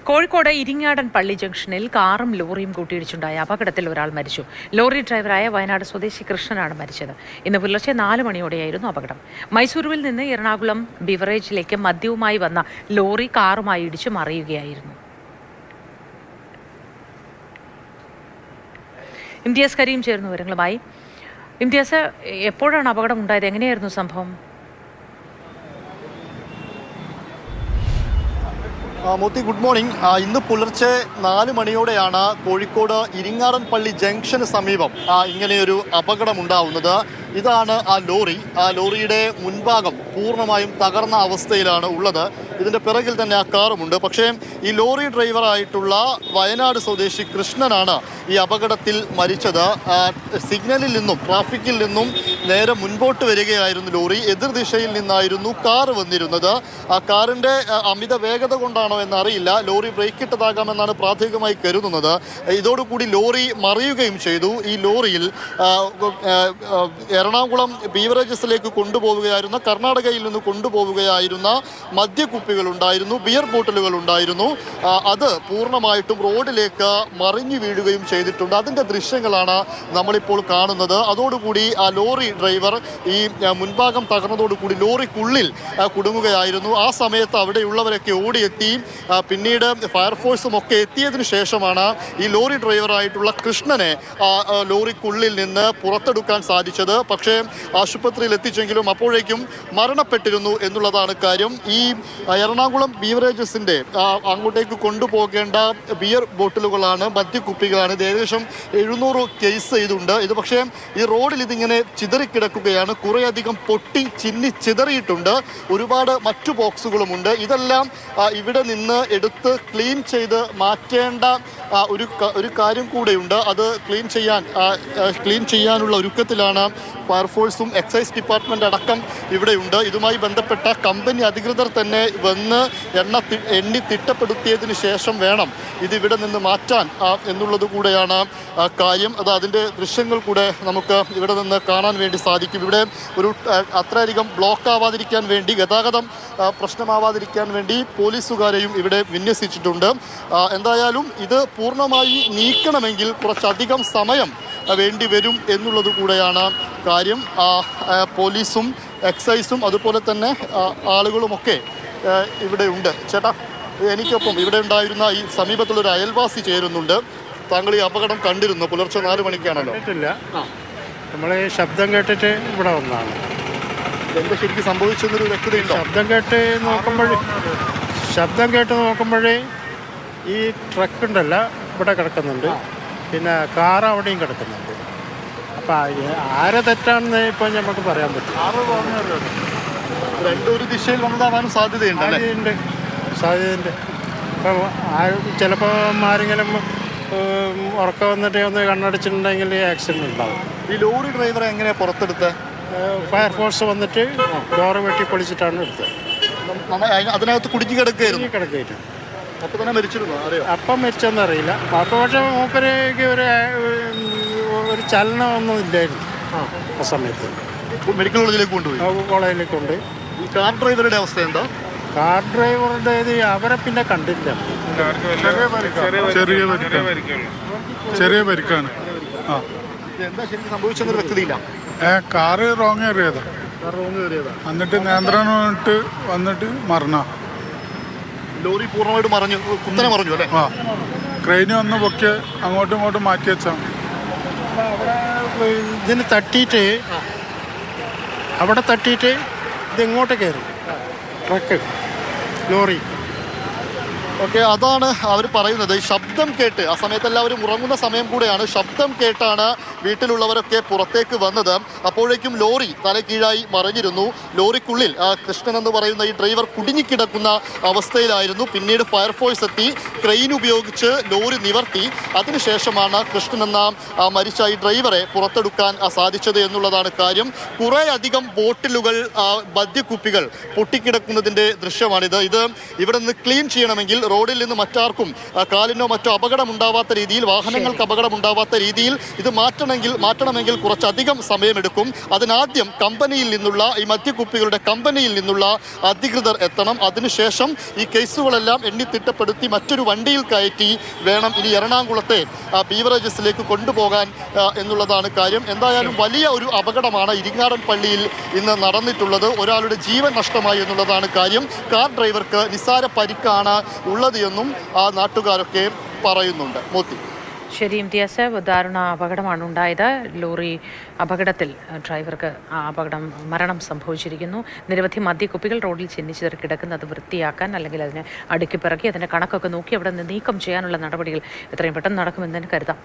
കോഴിക്കോട് ഇരിങ്ങാടൻ പള്ളി ജംഗ്ഷനിൽ കാറും ലോറിയും കൂട്ടിയിടിച്ചുണ്ടായ അപകടത്തിൽ ഒരാൾ മരിച്ചു. ലോറി ഡ്രൈവറായ വയനാട് സ്വദേശി കൃഷ്ണനാണ് മരിച്ചത്. ഇന്ന് പുലർച്ചെ 4 മണിയോടെയായിരുന്നു അപകടം. മൈസൂരുവിൽ നിന്ന് എറണാകുളം ബിവറേജിലേക്ക് മദ്യവുമായി വന്ന ലോറി കാറുമായി ഇടിച്ചു മറിയുകയായിരുന്നു. ഇംതിയാസ് കരീം ചേർന്നു വിവരങ്ങളുമായി. ഇംതിയാസ്, എപ്പോഴാണ് അപകടം ഉണ്ടായത്? എങ്ങനെയായിരുന്നു സംഭവം? Moti, good morning. ഇന്ന് പുലർച്ചെ 4 മണിയോടെയാണ് കോഴിക്കോട് ഇരിങ്ങാടൻ പള്ളി ജംഗ്ഷന് സമീപം ഇങ്ങനെയൊരു അപകടം ഉണ്ടാവുന്നത്. ഇതാണ് ആ ലോറി. ആ ലോറിയുടെ മുൻഭാഗം പൂർണ്ണമായും തകർന്ന അവസ്ഥയിലാണ് ഉള്ളത്. ഇതിൻ്റെ പിറകിൽ തന്നെ ആ കാറുമുണ്ട്. പക്ഷേ ഈ ലോറി ഡ്രൈവറായിട്ടുള്ള വയനാട് സ്വദേശി കൃഷ്ണനാണ് ഈ അപകടത്തിൽ മരിച്ചത്. സിഗ്നലിൽ നിന്നും ട്രാഫിക്കിൽ നിന്നും നേരെ മുൻപോട്ട് വരികയായിരുന്നു ലോറി. എതിർദിശയിൽ നിന്നായിരുന്നു കാർ വന്നിരുന്നത്. ആ കാറിൻ്റെ അമിത വേഗത കൊണ്ടാണോ എന്നറിയില്ല. ലോറി ബ്രേക്ക് ഇട്ടതാകാമെന്നാണ് പ്രാഥമികമായി കരുതുന്നത്. ഇതോടുകൂടി ലോറി മറിയുകയും ചെയ്തു. ഈ ലോറിയിൽ എറണാകുളം ബീവറേജസിലേക്ക് കൊണ്ടുപോവുകയായിരുന്ന, കർണാടകയിൽ നിന്ന് കൊണ്ടുപോവുകയായിരുന്ന മദ്യക്കുപ്പികൾ ഉണ്ടായിരുന്നു, ബിയർ ബോട്ടിലുകൾ ഉണ്ടായിരുന്നു. അത് പൂർണ്ണമായിട്ടും റോഡിലേക്ക് മറിഞ്ഞു വീഴുകയും ചെയ്തിട്ടുണ്ട്. അതിൻ്റെ ദൃശ്യങ്ങളാണ് നമ്മളിപ്പോൾ കാണുന്നത്. അതോടുകൂടി ആ ലോറി ഡ്രൈവർ ഈ മുൻഭാഗം തകർന്നതോടുകൂടി ലോറിക്കുള്ളിൽ കുടുങ്ങുകയായിരുന്നു. ആ സമയത്ത് അവിടെയുള്ളവരൊക്കെ ഓടിയെത്തി. പിന്നീട് ഫയർഫോഴ്സും ഒക്കെ എത്തിയതിനു ശേഷമാണ് ഈ ലോറി ഡ്രൈവറായിട്ടുള്ള കൃഷ്ണനെ ലോറിക്കുള്ളിൽ നിന്ന് പുറത്തെടുക്കാൻ സാധിച്ചത്. പക്ഷേ ആശുപത്രിയിൽ എത്തിച്ചെങ്കിലും അപ്പോഴേക്കും മരണപ്പെട്ടിരുന്നു എന്നുള്ളതാണ് കാര്യം. ഈ എറണാകുളം ബീവറേജസിൻ്റെ അങ്ങോട്ടേക്ക് കൊണ്ടുപോകേണ്ട ബിയർ ബോട്ടിലുകളാണ്, മദ്യക്കുപ്പികളാണ്. ഇത് ഏകദേശം 700 കേസ് ഇതുണ്ട്. ഇത് പക്ഷേ ഈ റോഡിൽ ഇതിങ്ങനെ ചിതറിക്കിടക്കുകയാണ്. കുറേയധികം പൊട്ടി ചിന്നി ചിതറിയിട്ടുണ്ട്. ഒരുപാട് മറ്റു ബോക്സുകളുമുണ്ട്. ഇതെല്ലാം ഇവിടെ നിന്ന് എടുത്ത് ക്ലീൻ ചെയ്ത് മാറ്റേണ്ട ഒരു കാര്യം കൂടെയുണ്ട്. അത് ക്ലീൻ ചെയ്യാനുള്ള ഒരുക്കത്തിലാണ് ഫയർഫോഴ്സും എക്സൈസ് ഡിപ്പാർട്ട്മെൻ്റ് അടക്കം ഇവിടെയുണ്ട്. ഇതുമായി ബന്ധപ്പെട്ട കമ്പനി അധികൃതർ തന്നെ വന്ന് എണ്ണി തിട്ടപ്പെടുത്തിയതിന് ശേഷം വേണം ഇതിവിടെ നിന്ന് മാറ്റാൻ എന്നുള്ളത് കൂടെയാണ് കാര്യം. അതിൻ്റെ ദൃശ്യങ്ങൾ കൂടെ നമുക്ക് ഇവിടെ നിന്ന് കാണാൻ വേണ്ടി സാധിക്കും. ഇവിടെ ഒരു അത്രയധികം ബ്ലോക്ക് ആവാതിരിക്കാൻ വേണ്ടി, ഗതാഗതം പ്രശ്നമാവാതിരിക്കാൻ വേണ്ടി പോലീസുകാരെയും ഇവിടെ വിന്യസിച്ചിട്ടുണ്ട്. എന്തായാലും ഇത് പൂർണ്ണമായി നീക്കണമെങ്കിൽ കുറച്ചധികം സമയം വേണ്ടി വരും എന്നുള്ളത് കൂടെയാണ് കാര്യം. പോലീസും എക്സൈസും അതുപോലെ തന്നെ ആളുകളുമൊക്കെ ഇവിടെ ഉണ്ട്. ചേട്ടാ, എനിക്കൊപ്പം ഇവിടെ ഉണ്ടായിരുന്ന ഈ സമീപത്തുള്ളൊരു അയൽവാസി ചേരുന്നുണ്ട്. താങ്കൾ ഈ അപകടം കണ്ടിരുന്നു? പുലർച്ചെ 4 മണിക്കാണല്ലോ. നമ്മൾ ശബ്ദം കേട്ടിട്ട് ഇവിടെ വന്നതാണ്. എന്താ ശരിക്കും സംഭവിച്ചെന്നൊരു വ്യക്തതയുണ്ടോ? ശബ്ദം കേട്ട് നോക്കുമ്പോഴേ ഈ ട്രക്ക് ഉണ്ടല്ല ഇവിടെ കിടക്കുന്നുണ്ട്, പിന്നെ കാർ അവിടെയും കിടക്കുന്നുണ്ട്. അപ്പം ആരെ തെറ്റാണെന്ന് ഇപ്പം നമുക്ക് പറയാൻ പറ്റും. രണ്ടൊരു ദിശയിൽ വന്നതാവാനും സാധ്യതയുണ്ട്. അപ്പം ചിലപ്പോൾ ആരെങ്കിലും ഉറക്കം വന്നിട്ട് ഒന്ന് കണ്ണടച്ചിട്ടുണ്ടെങ്കിൽ ആക്സിഡൻറ്റ് ഉണ്ടാവും. ഈ ലോറി ഡ്രൈവറെ എങ്ങനെയാണ് പുറത്തെടുത്തത്? ഫയർഫോഴ്സ് വന്നിട്ട് ഡോറ് വെട്ടി പൊളിച്ചിട്ടാണ് എടുത്തത്. അതിനകത്ത് കുടുങ്ങി കിടക്കുകയായിരുന്നു. അപ്പം തന്നെ മരിച്ചിരുന്നു? അറിയോ? അപ്പം മരിച്ചെന്നറിയില്ല. അപ്പം പക്ഷേ മൂപ്പരേക്ക് ഒരു ചലനമൊന്നും ഇല്ലായിരുന്നു ആ സമയത്ത്. മെഡിക്കൽ കോളേജിലേക്ക് കൊണ്ടുപോയി. ഈ കാർ ഡ്രൈവറുടെ അവസ്ഥ എന്താ? കാർ ഡ്രൈവറുടെ അവരെ പിന്നെ കണ്ടില്ല. ചെറിയ പരിക്കാണ്. എന്താ ശരിക്കും സംഭവിച്ചെന്നൊരു വ്യക്തതയില്ല. കാറ് റോങ് കയറിയതാ. എന്നിട്ട് നിയന്ത്രണം വന്നിട്ട് മറന്ന ലോറി പൂർണ്ണമായിട്ട് കുത്തനെ മറിഞ്ഞു അല്ലേ? ക്രെയിന് വന്ന് പൊക്കി അങ്ങോട്ടും ഇങ്ങോട്ടും മാറ്റി വെച്ചാൽ ഇതിന് തട്ടിയിട്ട് ഇതിങ്ങോട്ട് കയറി ട്രക്ക് ലോറി. ഓക്കെ, അതാണ് അവർ പറയുന്നത്. ശബ്ദം കേട്ട്, ആ സമയത്ത് എല്ലാവരും ഉറങ്ങുന്ന സമയം കൂടെയാണ്, ശബ്ദം കേട്ടാണ് വീട്ടിലുള്ളവരൊക്കെ പുറത്തേക്ക് വന്നത്. അപ്പോഴേക്കും ലോറി തലകീഴായി മറിഞ്ഞിരുന്നു. ലോറിക്കുള്ളിൽ കൃഷ്ണൻ എന്ന് പറയുന്ന ഈ ഡ്രൈവർ കുടുങ്ങിക്കിടക്കുന്ന അവസ്ഥയിലായിരുന്നു. പിന്നീട് ഫയർഫോഴ്സ് എത്തി ക്രെയിൻ ഉപയോഗിച്ച് ലോറി നിവർത്തി. അതിനുശേഷമാണ് കൃഷ്ണൻ എന്ന മരിച്ച ഈ ഡ്രൈവറെ പുറത്തെടുക്കാൻ സാധിച്ചത് എന്നുള്ളതാണ് കാര്യം. കുറേയധികം ബോട്ടിലുകൾ, മദ്യക്കുപ്പികൾ പൊട്ടിക്കിടക്കുന്നതിൻ്റെ ദൃശ്യമാണിത്. ഇത് ഇവിടെ നിന്ന് ക്ലീൻ ചെയ്യണമെങ്കിൽ റോഡിൽ നിന്ന് മറ്റാർക്കും കാലിനോ മറ്റോ അപകടമുണ്ടാവാത്ത രീതിയിൽ, വാഹനങ്ങൾക്ക് അപകടമുണ്ടാവാത്ത രീതിയിൽ ഇത് മാറ്റണമെങ്കിൽ കുറച്ചധികം സമയമെടുക്കും. അതിനാദ്യം കമ്പനിയിൽ നിന്നുള്ള, ഈ മദ്യക്കുപ്പികളുടെ കമ്പനിയിൽ നിന്നുള്ള അധികൃതർ എത്തണം. അതിനുശേഷം ഈ കേസുകളെല്ലാം എണ്ണി തിട്ടപ്പെടുത്തി മറ്റൊരു വണ്ടിയിൽ കയറ്റി വേണം ഇനി എറണാകുളത്തെ ബീവറേജസിലേക്ക് കൊണ്ടുപോകാൻ എന്നുള്ളതാണ് കാര്യം. എന്തായാലും വലിയ ഒരു അപകടമാണ് ഇരിങ്ങാടൻ പള്ളിയിൽ ഇന്ന് നടന്നിട്ടുള്ളത്. ഒരാളുടെ ജീവൻ നഷ്ടമായി എന്നുള്ളതാണ് കാര്യം. കാർ ഡ്രൈവർക്ക് നിസ്സാര പരിക്കാണ് ഉള്ളത് എന്നും നാട്ടുകാരൊക്കെ പറയുന്നുണ്ട്. മോത്തി. ശരി ഇംതിയാസ്, ദാരുണ അപകടമാണ് ഉണ്ടായത്. ലോറി അപകടത്തിൽ ഡ്രൈവർക്ക് മരണം സംഭവിച്ചിരിക്കുന്നു. നിരവധി മദ്യക്കുപ്പികൾ റോഡിൽ ചിന്നിച്ചിതറി കിടക്കുന്നത് വൃത്തിയാക്കാൻ അല്ലെങ്കിൽ അതിനെ അടുക്കി പിറക്കി അതിൻ്റെ കണക്കൊക്കെ നോക്കി അവിടെ നിന്ന് നീക്കം ചെയ്യാനുള്ള നടപടികൾ എത്രയും പെട്ടെന്ന് നടക്കുമെന്ന് തന്നെ കരുതാം.